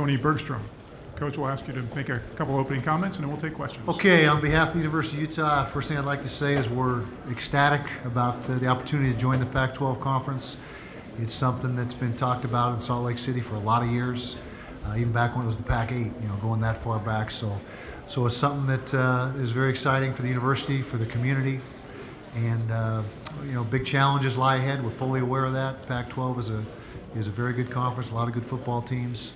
Tony Bergstrom. Coach, we'll ask you to make a couple opening comments, and then we'll take questions. Okay, on behalf of the University of Utah, first thing I'd like to say is we're ecstatic about the opportunity to join the Pac-12 conference. It's something that's been talked about in Salt Lake City for a lot of years, even back when it was the Pac-8, going that far back. So it's something that is very exciting for the university, for the community, and big challenges lie ahead. We're fully aware of that. Pac-12 is a very good conference, a lot of good football teams.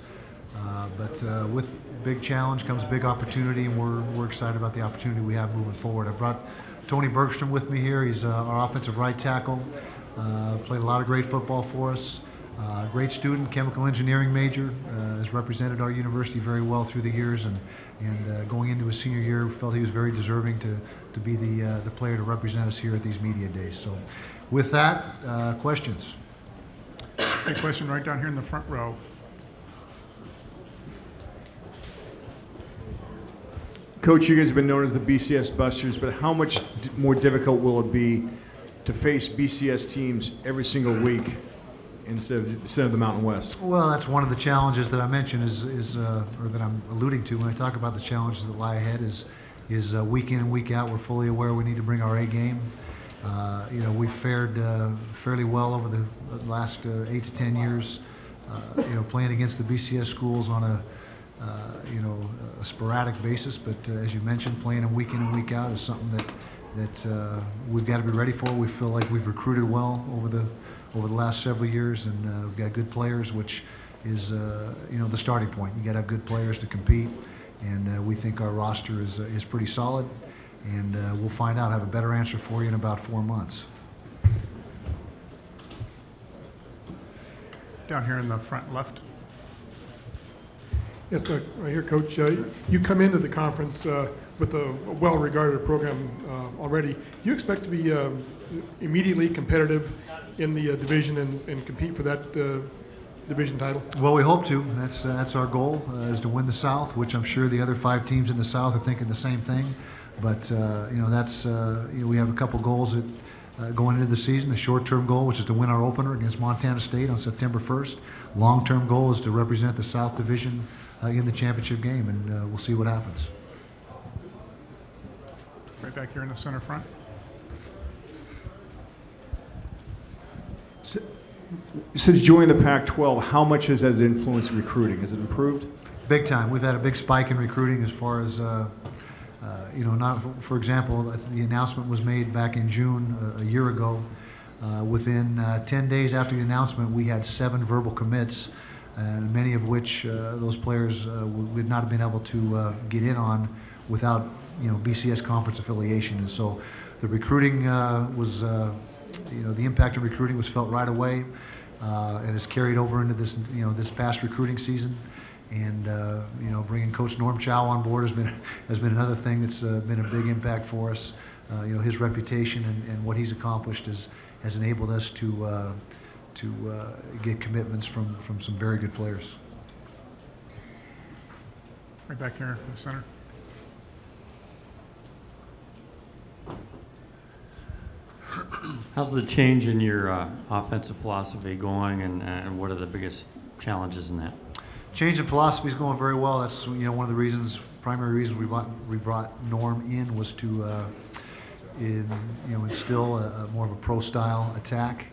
But with big challenge comes big opportunity, and we're excited about the opportunity we have moving forward. I brought Tony Bergstrom with me here. He's our offensive right tackle. Played a lot of great football for us. Great student, chemical engineering major. Has represented our university very well through the years, and going into his senior year, felt he was very deserving to be the player to represent us here at these media days. So, with that, questions. A question right down here in the front row. Coach, you guys have been known as the BCS Busters, but how much more difficult will it be to face BCS teams every single week instead of the Mountain West? Well, that's one of the challenges that I mentioned or that I'm alluding to when I talk about the challenges that lie ahead is week in and week out. We're fully aware we need to bring our A game. We've fared fairly well over the last 8 to 10 years, playing against the BCS schools on a sporadic basis. But as you mentioned, playing them week in and week out is something that we've got to be ready for. We feel like we've recruited well over the last several years, and we've got good players, which is the starting point. You got to have good players to compete, and we think our roster is pretty solid. And we'll find out. Have a better answer for you in about 4 months. Down here in the front left. Yes, right here, Coach. You come into the conference with a well-regarded program already. Do you expect to be immediately competitive in the division and compete for that division title? Well, we hope to. That's our goal, is to win the South, which I'm sure the other 5 teams in the South are thinking the same thing. But we have a couple goals going into the season. A short-term goal, which is to win our opener against Montana State on September 1st. Long-term goal is to represent the South Division in the championship game, and we'll see what happens. Right back here in the center front. Since joining the Pac-12, how much has that influenced recruiting? Has it improved? Big time. We've had a big spike in recruiting as far as for example, the announcement was made back in June a year ago. Within 10 days after the announcement, we had 7 verbal commits, and many of which those players would not have been able to get in on without BCS conference affiliation. And so the recruiting was, the impact of recruiting was felt right away, and has carried over into this past recruiting season. And bringing Coach Norm Chow on board has been another thing that's been a big impact for us. His reputation and what he's accomplished has enabled us to get commitments from some very good players. Right back here in the center. How's the change in your offensive philosophy going, and what are the biggest challenges in that? Change in philosophy is going very well. That's one of the primary reasons we brought Norm in was to instill more of a pro style attack.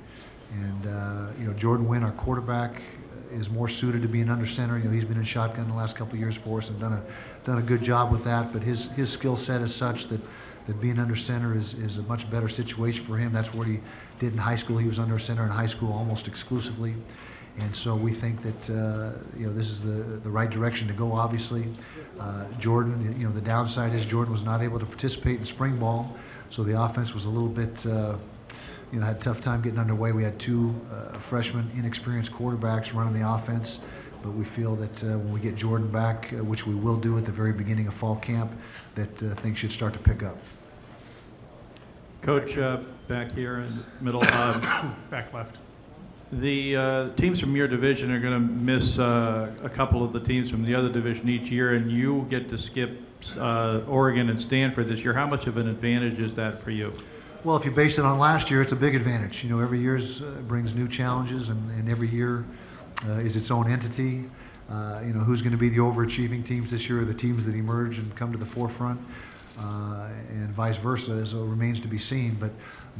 And Jordan Wynn, our quarterback, is more suited to being under center. He's been in shotgun the last couple of years for us and done a good job with that. But his skill set is such that being under center is a much better situation for him. That's what he did in high school. He was under center in high school almost exclusively. And so we think that this is the right direction to go. Obviously, Jordan. The downside is Jordan was not able to participate in spring ball, so the offense was a little bit. Had a tough time getting underway. We had 2 freshman, inexperienced quarterbacks running the offense, but we feel that when we get Jordan back, which we will do at the very beginning of fall camp, that things should start to pick up. Coach, back here in the middle. Back left. The teams from your division are going to miss a couple of the teams from the other division each year, and you get to skip Oregon and Stanford this year. How much of an advantage is that for you? Well, if you base it on last year, it's a big advantage. Every year brings new challenges, and every year is its own entity. who's going to be the overachieving teams this year, or the teams that emerge and come to the forefront, and vice versa. So it remains to be seen.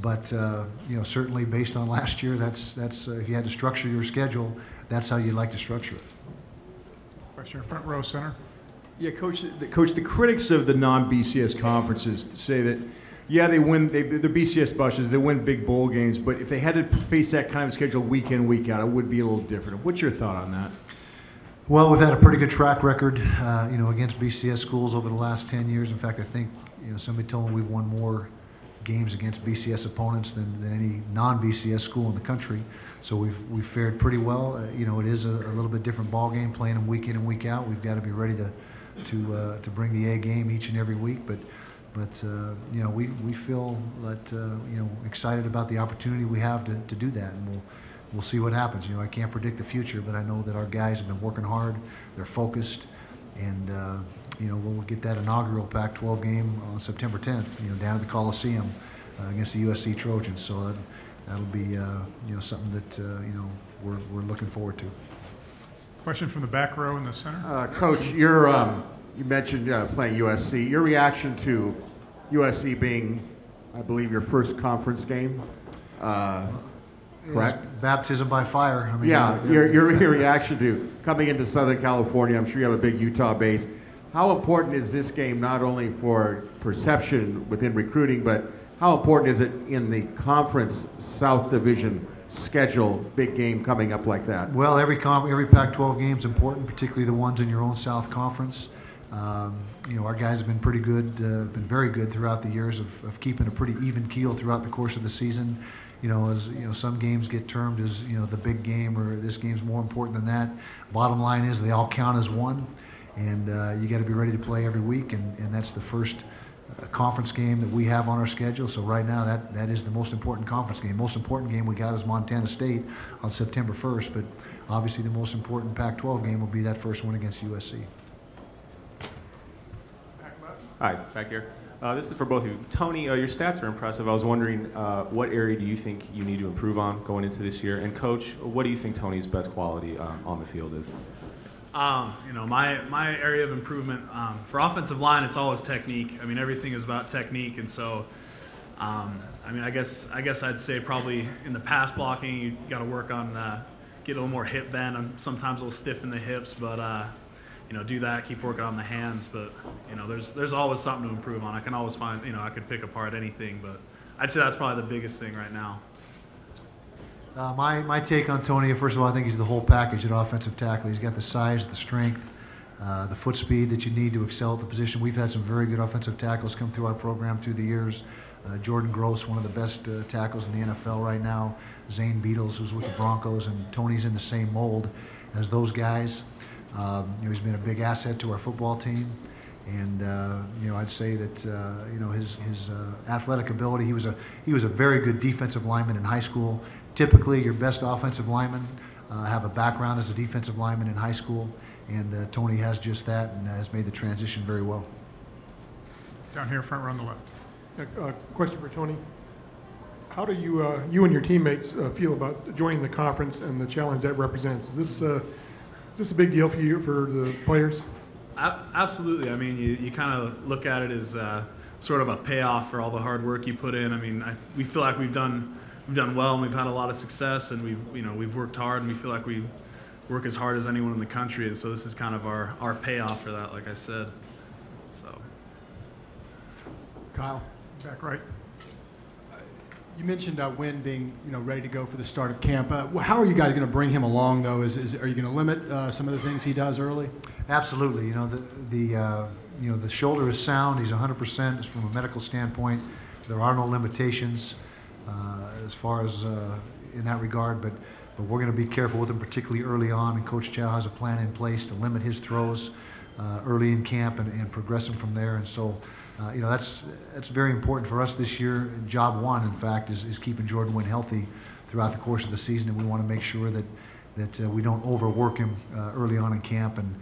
But certainly based on last year, that's if you had to structure your schedule, that's how you'd like to structure it. Question, front row center. Yeah, Coach, the critics of the non-BCS conferences say that, yeah, they win, the BCS Busters, they win big bowl games, but if they had to face that kind of schedule week in, week out, it would be a little different. What's your thought on that? Well, we've had a pretty good track record, against BCS schools over the last 10 years. In fact, I think, somebody told me we've won more games against BCS opponents than any non-BCS school in the country. So we've fared pretty well. It is a little bit different ball game playing them week in and week out. We've got to be ready to bring the A game each and every week. But we feel that excited about the opportunity we have to do that, and we'll see what happens. I can't predict the future, but I know that our guys have been working hard. They're focused, and we'll get that inaugural Pac-12 game on September 10th. Down at the Coliseum against the USC Trojans. So that'll be something that we're looking forward to. Question from the back row in the center. Coach, you mentioned playing USC. Your reaction to USC being, I believe, your first conference game, correct? It's baptism by fire. I mean, yeah, your reaction to coming into Southern California. I'm sure you have a big Utah base. How important is this game not only for perception within recruiting, but how important is it in the conference South Division schedule, big game coming up like that? Well, every Pac-12 game is important, particularly the ones in your own South Conference. Our guys have been pretty good, been very good throughout the years of keeping a pretty even keel throughout the course of the season. Some games get termed as, the big game, or this game's more important than that. Bottom line is they all count as one, and you got to be ready to play every week, and that's the first conference game that we have on our schedule. So right now that is the most important conference game. Most important game we got is Montana State on September 1st, but obviously the most important Pac-12 game will be that first one against USC. Hi, back here. This is for both of you. Tony, your stats are impressive. I was wondering what area do you think you need to improve on going into this year? And Coach, what do you think Tony's best quality on the field is? My area of improvement for offensive line, it's always technique. I mean, everything is about technique, and so I guess I'd say probably in the pass blocking, you got to work on get a little more hip bend. I'm sometimes a little stiff in the hips, but do that. Keep working on the hands, but there's always something to improve on. I can always find I could pick apart anything, but I'd say that's probably the biggest thing right now. My take on Tony, first of all, I think he's the whole package at offensive tackle. He's got the size, the strength, the foot speed that you need to excel at the position. We've had some very good offensive tackles come through our program through the years. Jordan Gross, one of the best tackles in the NFL right now. Zane Beatles, who's with the Broncos, and Tony's in the same mold as those guys. He's been a big asset to our football team. And I'd say that his athletic ability. He was a very good defensive lineman in high school. Typically, your best offensive linemen have a background as a defensive lineman in high school, and Tony has just that and has made the transition very well. Down here, front row on the left. Question for Tony. How do you and your teammates feel about joining the conference and the challenge that represents? Is this a big deal for you, for the players? Absolutely. I mean, you kind of look at it as sort of a payoff for all the hard work you put in. I mean, we feel like we've done well, and we've had a lot of success, and we've worked hard, and we feel like we work as hard as anyone in the country, and so this is kind of our payoff for that, like I said. So, Kyle, Back right. you mentioned Wynn being ready to go for the start of camp. How are you guys going to bring him along, though? Are you going to limit some of the things he does early? Absolutely. The shoulder is sound. He's 100% from a medical standpoint. There are no limitations as far as in that regard, but we're going to be careful with him, particularly early on. And Coach Chow has a plan in place to limit his throws early in camp and progress him from there. And so, that's very important for us this year. Job one, in fact, is keeping Jordan Wynn healthy throughout the course of the season, and we want to make sure that we don't overwork him early on in camp. And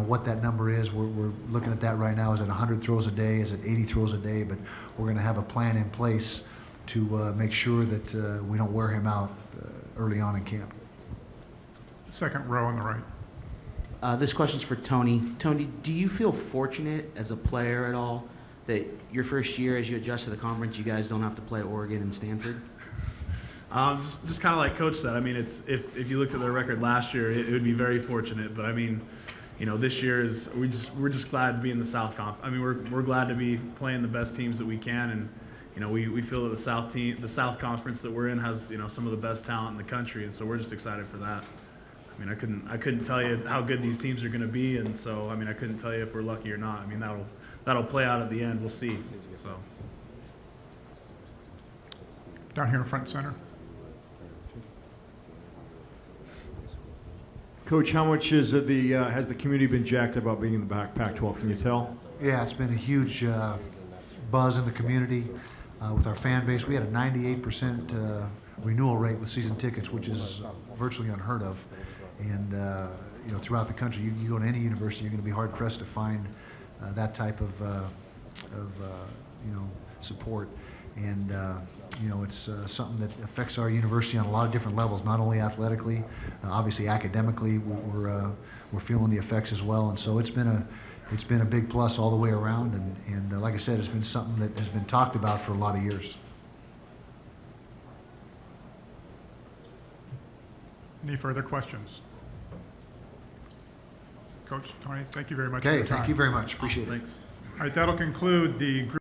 what that number is, we're looking at that right now. Is it 100 throws a day? Is it 80 throws a day? But we're going to have a plan in place to make sure that we don't wear him out early on in camp. Second row on the right. This question's for Tony. Tony, do you feel fortunate as a player at all that your first year, as you adjust to the conference, you guys don't have to play Oregon and Stanford? Just kind of like Coach said. I mean, if you looked at their record last year, it would be very fortunate. But I mean, you know, this year we're just glad to be in the South Conf. I mean, we're glad to be playing the best teams that we can, and you know, we feel that the South Conference that we're in has, you know, some of the best talent in the country, and so we're just excited for that. I mean, I couldn't tell you how good these teams are going to be, and so I mean, I couldn't tell you if we're lucky or not. I mean, that'll play out at the end. We'll see. So Down here in front center. Coach, how much has the community been jacked about being in the Pac-12? Can you tell? Yeah, it's been a huge buzz in the community with our fan base. We had a 98% renewal rate with season tickets, which is virtually unheard of. And you know, throughout the country, you go to any university, you're going to be hard pressed to find that type of you know, support. And you know, it's something that affects our university on a lot of different levels, not only athletically, obviously academically, we're feeling the effects as well. And so it's been a big plus all the way around. And like I said, it's been something that has been talked about for a lot of years. Any further questions? Coach, Tony, thank you very much for Okay, your time. thank you very much. Appreciate it. thanks. All right, that'll conclude the group.